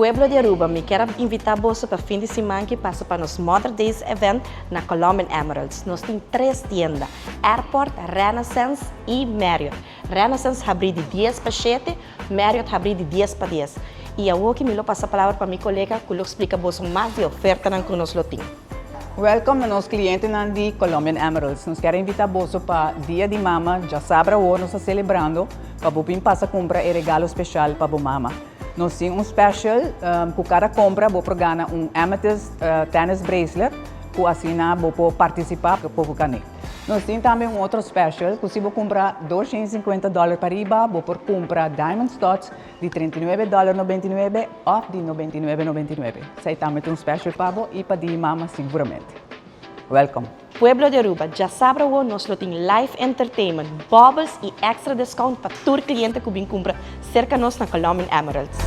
Pueblo de Aruba, me quero invitar você para fim de semana que passa para nos Mother Days event na Colombian Emeralds. Nós temos 3 tiendas, Airport, Renaissance e Marriott. Renaissance abre de 10 para 7, Marriott abre de 10 para 10. E eu vou que me passa a palavra para minha colega que explica você mais de oferta que nós temos. Welcome a nos clientes de Colombian Emeralds. Nós queremos invitar você para Dia de Mama, já sabe o nós estamos celebrando, para você passar comprar regalo especial para a mama. Nós temos special, com cada compra, você ganha amethyst tennis bracelet, que assim você pode participar para o canê. Nós temos também outro special, que se você comprar $250 para riba, você pode comprar diamond studs de $39,99 ou de $99,99. Isso também é special para você e para a mama seguramente. Welcome. Pueblo de Aruba, já sabe o nós temos live entertainment, bubbles e extra discount para todo cliente que vem comprar cerca de nós na Colombian Emeralds.